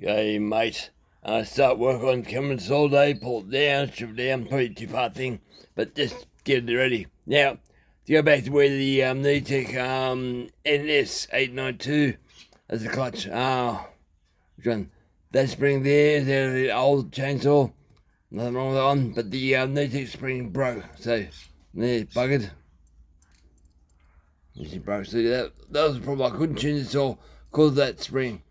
Okay, mate. Start work on Cameron's all day, pull it down, strip it down, probably a two-part thing, but just get it ready. Now, to go back to where the Nitec MS194T as the clutch. Which one? That spring there is out of the old chainsaw. Nothing wrong with that one, but the Nitec spring broke, so they're buggered. She broke, so that was the problem. I couldn't change the saw because of that spring.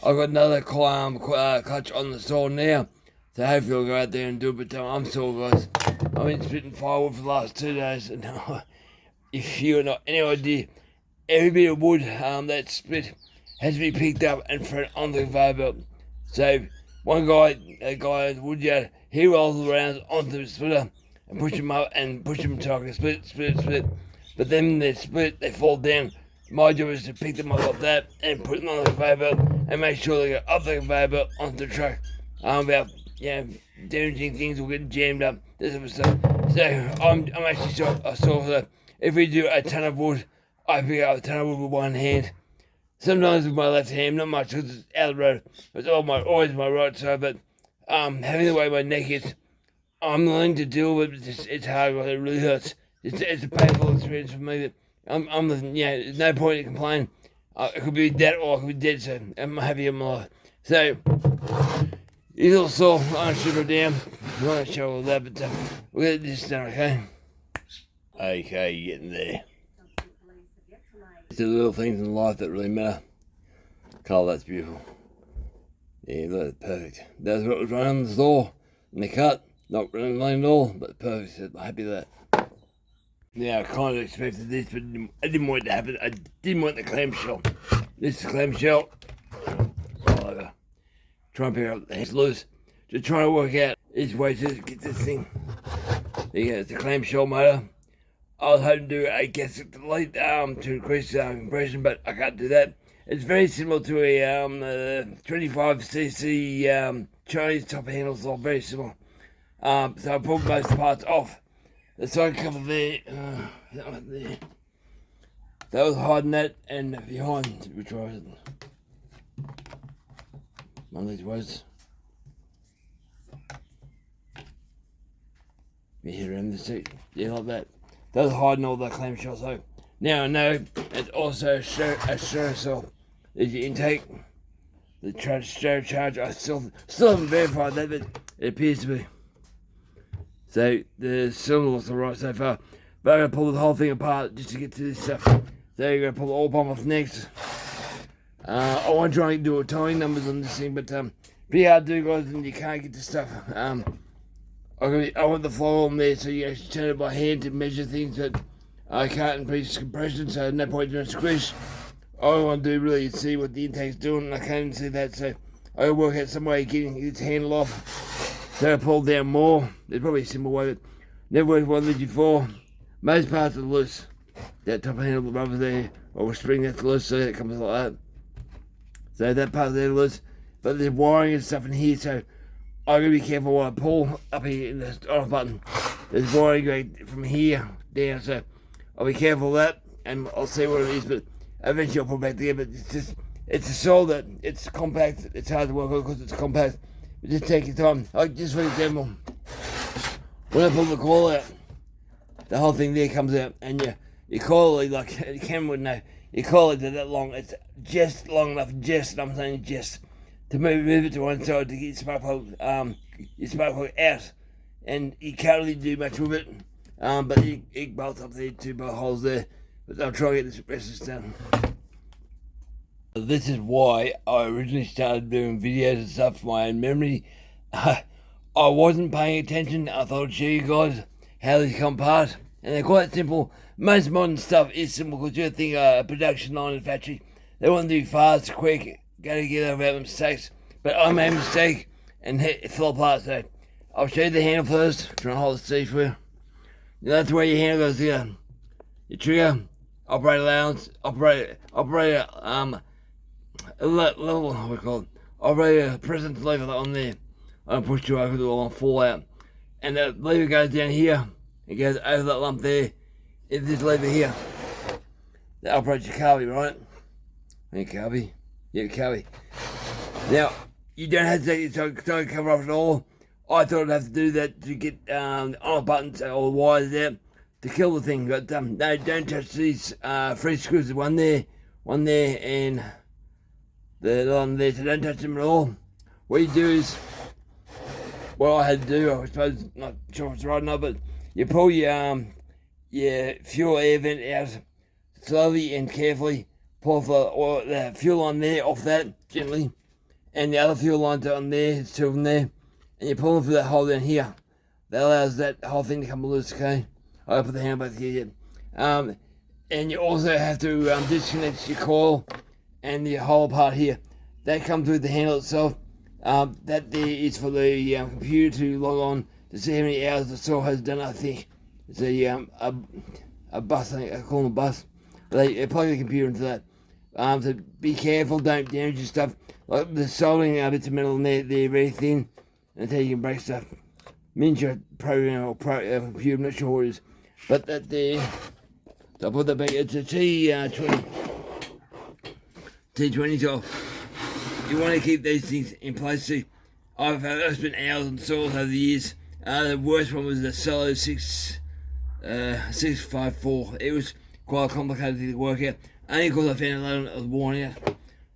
I've got another clutch on the saw now, so hopefully I'll go out there and do it, but I'm sore, guys. I've been splitting firewood for the last 2 days, and if you've not any idea, every bit of wood that's split has to be picked up and thrown on the conveyor belt. So one guy, a guy at the wood yard, he rolls around onto the splitter and push them up and push them so I can split. But then they split, they fall down. My job is to pick them up off that and put them on the conveyor belt and make sure they go up the conveyor belt onto the truck. About damaging things will get jammed up, this sort of stuff. So I'm actually sure that if we do a ton of wood, I pick up a ton of wood with one hand. Sometimes with my left hand, not much because it's out of the road. It's always my right side, but having the way my neck is, I'm learning to deal with it. It's hard, it really hurts. It's a painful experience for me. There's no point in complaining. I could be dead or I could be dead, so I'm happy I'm alive. So, you little saw, I'm strip it down. I won't show all that, but we'll get this done, okay? Okay, getting there. It's the little things in life that really matter. Colour, that's beautiful. Yeah, look, perfect. That's what was running on the saw. And the cut, not running lane at all, but perfect. I'm happy with that. Now, I kind of expected this, but I didn't want it to happen. I didn't want the clamshell. This is the clamshell. I'll try and pick up the head's loose. Just trying to work out each way to get this thing. There you go, it's the clamshell motor. I was hoping to do a gasket delete to increase compression, but I can't do that. It's very similar to a 25cc Chinese top handle saw, very similar. So I pulled most parts off. The side cover there, that one there. That was hiding that, and behind, which was one of these was. You hear around the seat, yeah, like that. That was hiding all the clamshells. So now I know it's also a stir cell. There's your intake, the stir charge. I still haven't verified that, but it appears to be. So the cylinder looks alright so far. But I'm going to pull the whole thing apart just to get to this stuff. So you're going to pull the oil pump off next. I want to try and do a tiny numbers on this thing, but pretty hard to do, guys, and you can't get the stuff. I want the flow on there so you actually turn it by hand to measure things, but I can't increase compression, so no point doing a squish. All I want to do really is see what the intake's doing, and I can't even see that, so I got to work out some way of getting its handle off. So I pulled down more. There's probably a simple way, but never worked one of these before. Most parts are loose. That top handle, the rubber there, or a spring that's loose, so it comes like that. So that part there is loose. But there's wiring and stuff in here, so I'm going to be careful when I pull up here in the off button. There's wiring going from here down, so I'll be careful of that, and I'll see what it is, but eventually I'll put it back together. But it's a saw that, it's compact, it's hard to work on because it's compact. Just take your time. Just for example, when I pull the coil out, the whole thing there comes out, and your coil, like the camera would know, your coil is that long. It's just long enough, I'm saying just, to move it to one side to get your spark plug out, and you can't really do much with it. But it bolts up there, 2 bolt holes there. But I'll try and get this rest done. This is why I originally started doing videos and stuff for my own memory. I wasn't paying attention. I thought I'd show you guys how these come apart. And they're quite simple. Most modern stuff is simple because you think a production line in a factory. They want to do fast, quick, go together without mistakes. But I made a mistake and it fell apart. So I'll show you the handle first. Try and hold the C for you. Now that's where your handle goes here. Your trigger, operator allowance, operator level, what we call it, operator presence lever on there. I push too hard because it will fall out. And that lever goes down here. It goes over that lump there. It's this lever here that operates your carby, right? Hey, carby. Yeah, carby. Now, you don't have to take the side cover off at all. I thought I'd have to do that to get on a button so all the wires out to kill the thing, but no, don't touch these three screws. One there, and the other one there, so don't touch them at all. What you do is, what I had to do, I suppose, not sure if it's right or not, but you pull your fuel air vent out slowly and carefully, pull the fuel line there off that gently, and the other fuel lines on there, it's two of them there, and you pull them through that hole down here. That allows that whole thing to come loose, okay? I'll put the handle back here. And you also have to disconnect your coil and the whole part here. That comes with the handle itself. That there is for the computer to log on to see how many hours the saw has done, I think. It's a bus, I think I call them a bus. But they plug the computer into that. So be careful, don't damage your stuff. Like the soldering bits of metal in there, they're very thin. And that's how you can break stuff. Miniature program or computer, I'm not sure what it is. But that there, so I'll put that back. It's a T20. T20, so you want to keep these things in place. See, I've spent hours on saws over the years. The worst one was the Solo 654. It was quite a complicated thing to work out. Only because I found it later on it was worn out.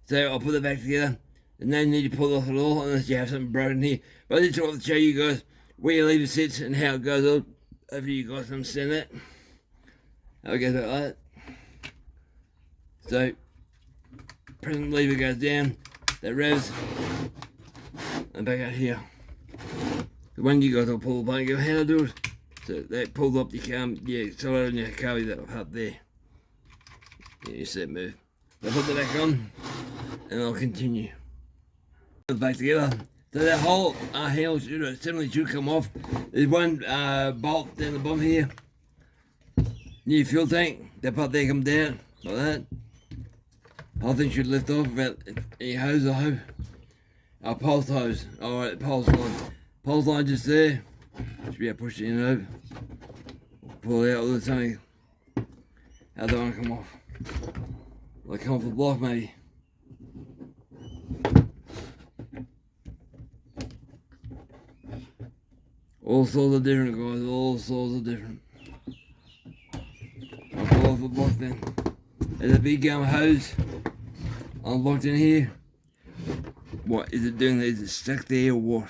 So I'll put it back together. There's no need to pull it off at all unless you have something broken here. But I just want to show you guys where your lever sits and how it goes on. Hopefully you guys understand that. How it goes like that. So, present lever goes down, that revs, and back out here. The one you guys will pull the button and go, how do I do it? So that pulls up the so on your car, that up there. Yeah, you see it move. I'll put that back on, and I'll continue. Back together. So that whole handle assembly should come off. There's one bolt down the bottom here. New fuel tank. That part there comes down like that. Whole thing should lift off without any hose, I hope. Pulse hose. Alright, pulse line. Pulse line just there. Should be able to push it in over. Pull it out with something. How do I want to come off? Like come off the block maybe. All saws are different, guys. All saws are different. I'll pull off the block then. There's a big hose unlocked in here. What is it doing? Is it stuck there or what?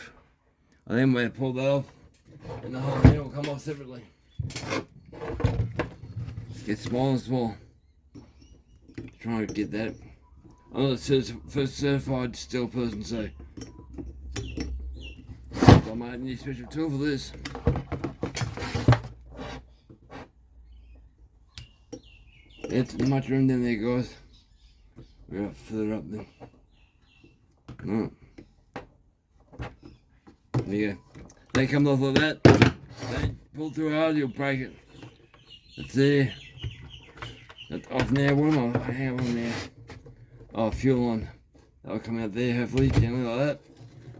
I think I'm going to pull that off and the whole thing will come off separately. It gets smaller and smaller. Trying to get that. I'm not a first certified steel person, so I might need a special tool for this. It's much room down there, guys. We're up further up then. Alright. There you go. They come off like that. Don't pull too hard, you'll break it. That's there. That's off now. What am I? Hang on now. Oh, fuel on. That'll come out there, hopefully, gently like that.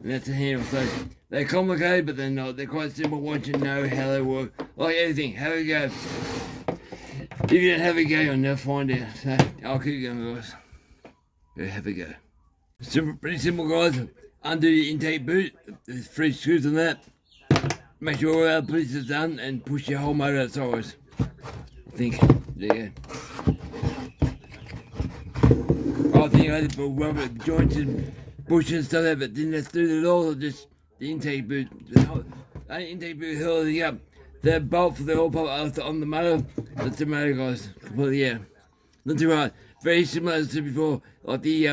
And that's the handle. So they're complicated, but they're not. They're quite simple once you know how they work. Like anything, have a go. If you don't have a go, you'll never find out. So I'll keep going, guys. Go have a go. Simple, pretty simple, guys. Undo your intake boot. There's 3 screws on that. Make sure all our pieces is done and push your whole motor out sideways. I think. There you go. I think I had to put rubber joints and bushes and stuff there, but didn't have to do it all, just the intake boot. The intake boot held everything up. The bolt for the oil pump on the motor, that's the motor, guys, completely out. Not too hard. Very similar as I said before, like the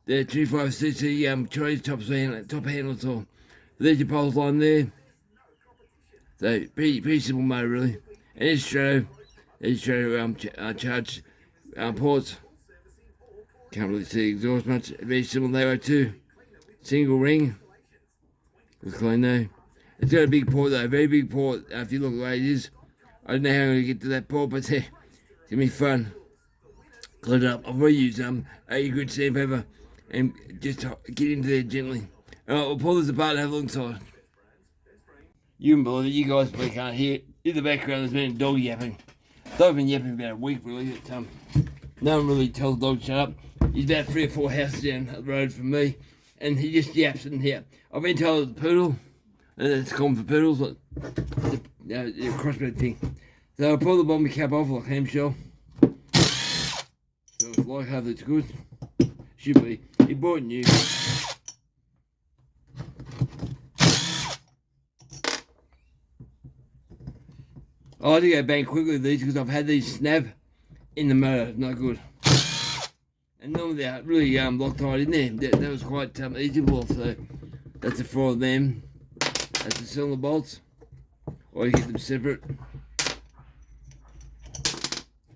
25cc Chinese top handle saw. There's your pulse line there. So pretty simple motor really. And it's straight charge ports. Can't really see exhaust much. Very similar that way too. Single ring. Looks clean though. It's got a big port though, very big port. If you look the way it is, I don't know how I'm going to get to that port, but it's going to be fun. Clean it up. I'll probably use a good sandpaper and just get into there gently. Alright, we'll pull this apart and have a look inside. You can believe it, you guys probably can't hear it. In the background there's been a dog yapping. Dog's been yapping about a week really. No one really tells the dog to shut up. He's about 3 or 4 houses down the road from me. and he just yaps in here. I've been told it's a poodle, and it's common for poodles, but the crossbred thing. So I'll pull the bottom cap off like ham-shell. So it's like half it's good. Should be. He bought new. I like to go bang quickly with these because I've had these snap in the motor. Not good. And normally they're really Loctite in there. That was quite easy to pull, so that's the 4 of them. That's the cylinder bolts. Or you get them separate.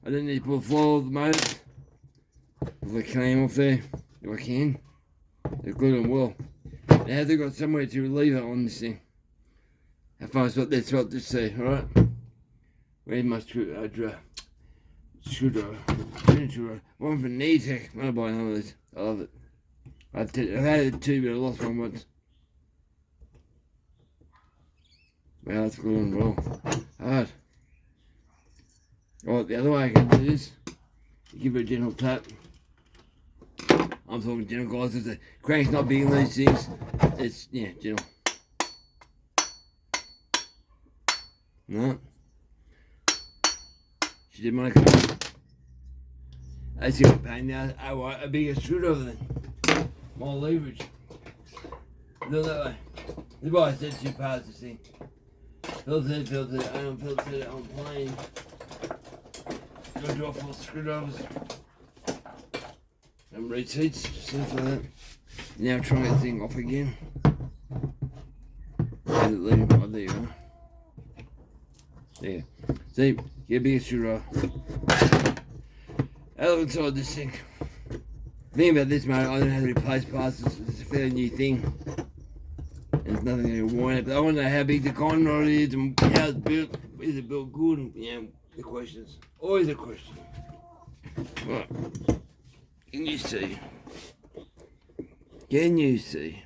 I don't need to pull the floor of the motor. Pull the clam off there, if I can. They're good and well. Now they've got somewhere to relieve it on this thing. How far I've got this up to see, alright? Where's my screwdriver? One for knee tech. I'm gonna buy another of these. I love it. I've had it too, but I lost one once. Wow, that's good and well. Hard. Right, the other way I can do this, you give it a gentle tap. I'm talking gentle, guys, because the crank's not big in these things. It's, yeah, gentle. No. She did my car. I see what pain now. I want a bigger screwdriver then. More leverage. Do it that way. This is why I said 2 parts this thing. Filtered, unfiltered, on plain. Go to off all screwdrivers. And reseats, just like that. Now try that thing off again. And it leaving right there you go. There. See, get a bigger screwdriver. Have a look inside this thing. The thing about this motor, I don't know how to replace parts. It's a fairly new thing. There's nothing to warn it, but I want to know how big the con rod is and how it's built. Is it built good? And, you know, the questions. Always a question. Right. Can you see? Can you see?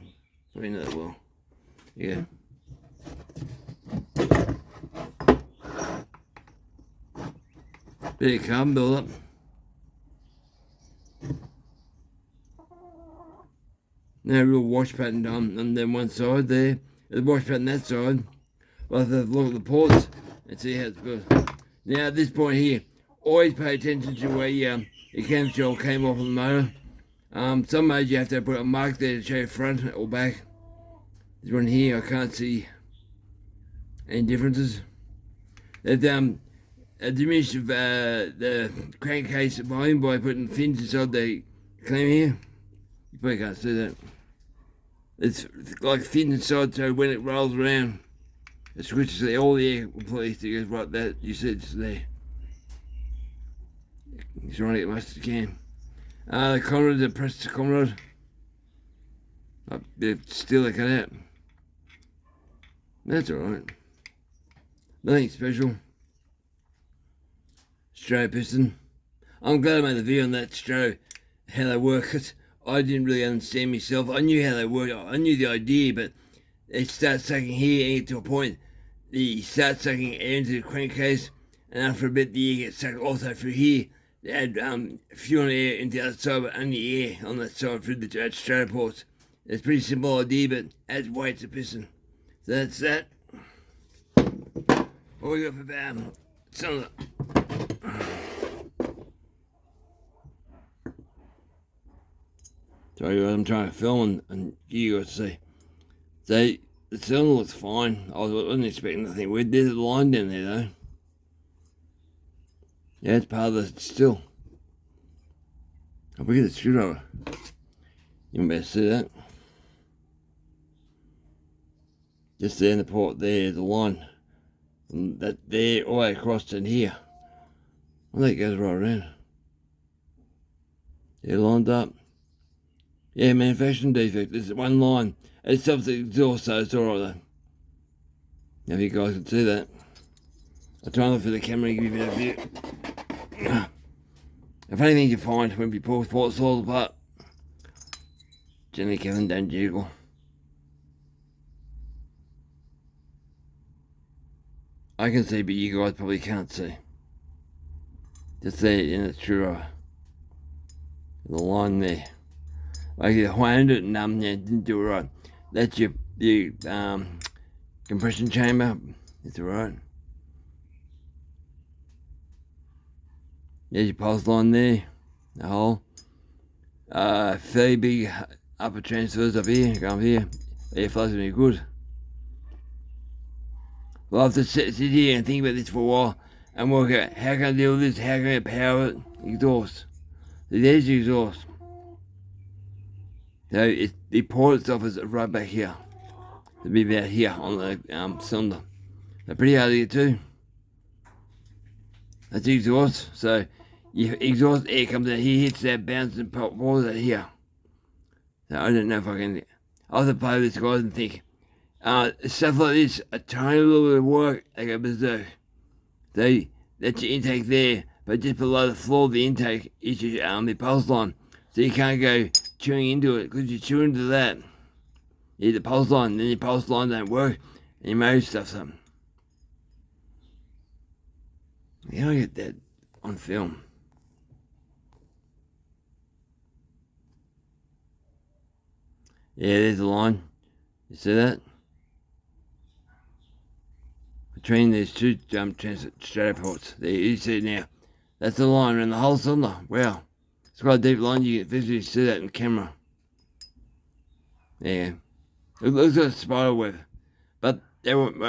I mean that well. Yeah. Bit of carbon build up. No real wash pattern done on then one side there. There's a wash pattern that side. I'll have to look at the ports and see how it's built. Now at this point here, always pay attention to where your cam came off of the motor. Some motors you have to put a mark there to show your front or back. This one here I can't see any differences. They've diminished the crankcase volume by putting fins inside the clam here. You probably can't see that. It's like fins inside, so when it rolls around, it switches all the air completely goes right there. You see it's there. He's trying to get most of the can. The conrod, the pressed conrod. They're still looking out. That's alright. Nothing special. Stro piston. I'm glad I made the video on that Stro, how they work it. I didn't really understand myself. I knew how they work. I knew the idea, but it starts sucking here and get to a point. You start sucking air into the crankcase, and after a bit, the air gets sucked also through here. They add fuel and air into the other side, but only air on that side through the Stro ports. It's a pretty simple idea, but adds weight to piston. So that's that. What we got for some of the sorry, I'm trying to film and you guys see. So the cylinder looks fine. I wasn't expecting nothing weird. There's a line down there though. Yeah, it's part of the still. I'll get the screwdriver. You better see that. Just there in the port there, the line. And that there all the way across to here. Well, that goes right around. They're lined up. Yeah, manufacturing defect. There's one line. It stops the exhaust, so it's alright though. If you guys can see that. I'll try and look for the camera and give you a better view. If anything you find when you pull ports all apart, generally Kevin, don't jiggle. I can see, but you guys probably can't see. Just there in the screwdriver. The line there. like the wind it and yeah, didn't do it right. That's your compression chamber. It's alright. There's your pulse line there, the hole. Fairly big upper transfers up here, go up here. Airflow's gonna be good. Well, I have to sit here and think about this for a while and work out how can I deal with this, how can I power it, exhaust. So there's the exhaust. So the port itself is right back here. It'll be about here on the cylinder. They're pretty hard to get to. That's the exhaust. So your exhaust air comes out here, hits that bounce and pours out here. So I don't know if I can. I'll have to play with this guys and think. Stuff like this, a tiny little bit of work, they go berserk. So that's your intake there, but just below the floor of the intake is your the pulse line. So you can't go chewing into it, because you chew into that. You hit the pulse line, then your pulse line don't work, and your motor stuff's up. You don't get that on film. Yeah, there's the line. You see that? Between these two strato ports. There, you see it now. That's the line around the whole cylinder. Wow. It's quite a deep line. You can visually see that in camera. Yeah. It looks like a spider web. But they won't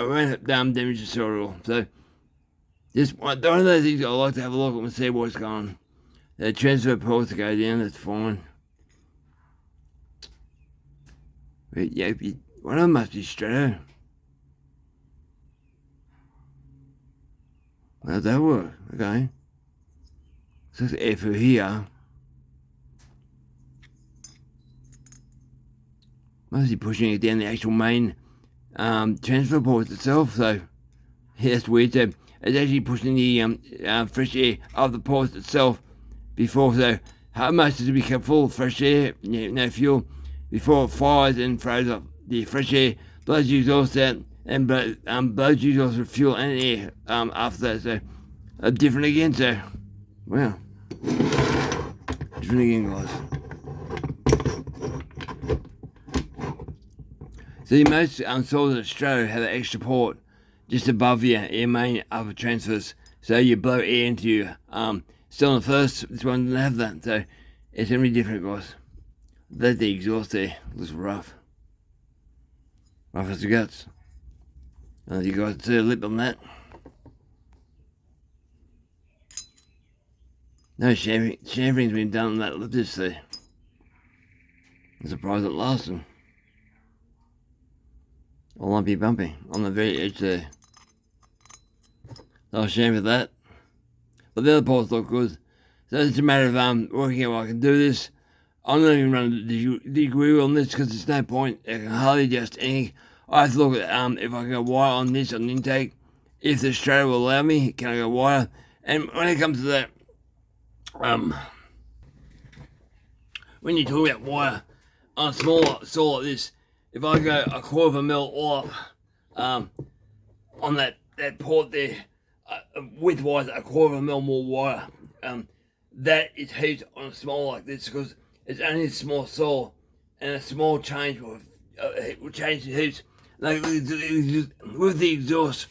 damage the cylinder at all. So, just one of those things I like to have a look at and see what's going on. The transfer ports to go down, that's fine. But yeah, one of them must be strato. How does that work? Okay. So it's air through here. Must be pushing it down the actual main transfer port itself. So yeah, that's weird. So it's actually pushing the fresh air of the port itself before. So how much does it become full of fresh air? Yeah, no fuel before it fires and throws up the fresh air. Blows you exhaust out and blows you exhaust with fuel and air after that. So different again. So wow, different again, guys. So most cylinders at Strato have an extra port just above your air main upper transfers. So you blow air into your cylinder first. This one doesn't have that. So it's going to be different, guys. That's the exhaust there. Looks rough. Rough as the guts. You guys see a lip on that. No chamfering's been done on that lip this there. I'm surprised it lasted. All lumpy bumpy on the very edge there. So I'll chamfer that. But the other ports look good. So it's a matter of working out how I can do this. I'm not even running the degree on this because there's no point. I can hardly adjust anything. I have to look at if I can go wire on this on the intake. If the Strato will allow me, can I go wire? And when it comes to that, when you talk about wire on a small saw like this, if I go 1/4 mil all up on that port there, width-wise 1/4 mil more wire, that is heaps on a small like this because it's only a small saw and a small change will change the heaps. Like with the exhaust,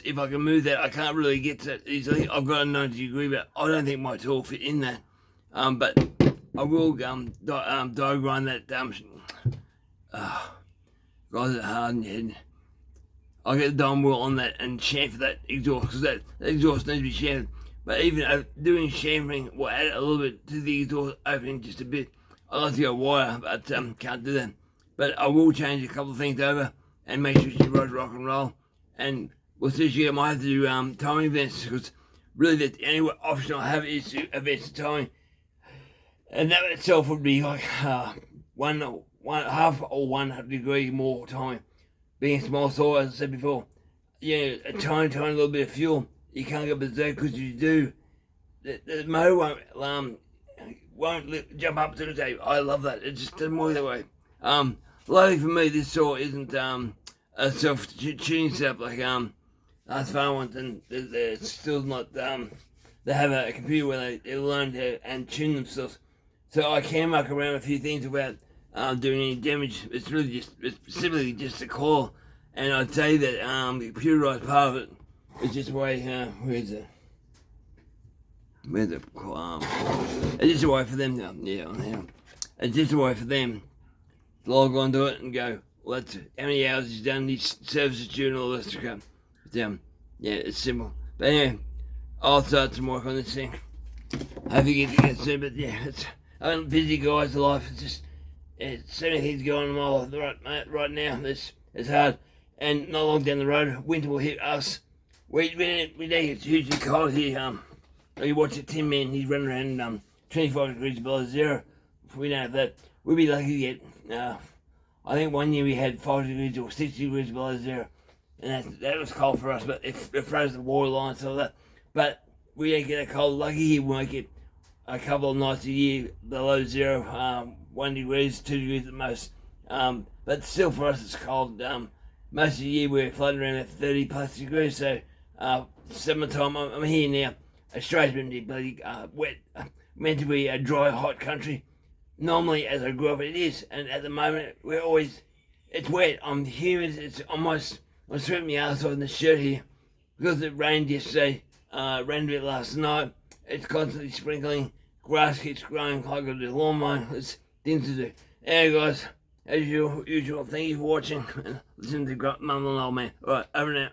if I can move that, I can't really get to that easily. I've got a 90 degree, but I don't think my tool will fit in that. But I will diagram that. Guys, it's hard in your head. I'll get the diamond wheel on that and chamfer that exhaust because that exhaust needs to be chamfered. But even doing chamfering will add a little bit to the exhaust opening just a bit. I like to go wire, but can't do that. But I will change a couple of things over and make sure she runs rock and roll. And we'll see if you might have to do timing events because really that's the only option I have is to events and timing. And that itself would be like half or 1 degree more time. Being a small saw, as I said before, a tiny little bit of fuel, you can't get berserk because you do. The motor won't jump up to the tape. I love that. It just doesn't work that way. Luckily for me, this saw isn't a self-tuning setup like last phone ones, and they're still not. They have a computer where they learn to and tune themselves. So I can muck around a few things without doing any damage. It's specifically just a call. And I'd say that the computerized part of it is just a way, where's the it's just a way for them to, it's just a way for them to log onto it and go, well, that's how many hours he's done, these services due and all this stuff. Yeah, it's simple. But anyway, I'll start some work on this thing. Hope you get to get soon, but yeah, I'm busy guys, life, it's so many things going on in my life right now, it's hard. And not long down the road, winter will hit us. We get hugely cold here. You watch a Tin Man, he's running around 25 degrees below zero. If we don't have that, we'd be lucky to get, I think one year we had 5 degrees or 6 degrees below zero. And that was cold for us, but it froze the water lines and all that. But we don't get that cold. Lucky here, we might get a couple of nights a year below zero, 1 degrees, 2 degrees at most. But still for us it's cold. Most of the year we're floating around at 30 plus degrees, so summertime, I'm here now. Australia's been bloody wet, meant to be a dry, hot country. Normally, as I grew up, it is, and at the moment, it's wet. I'm humid, I'm sweating my ass off in the shirt here, because it rained yesterday, rained a bit last night. It's constantly sprinkling, grass keeps growing, I've got to do lawn mowing, there's things to do. Anyway guys, as usual, thank you for watching, and listening to Mum and Old Man. Alright, over now.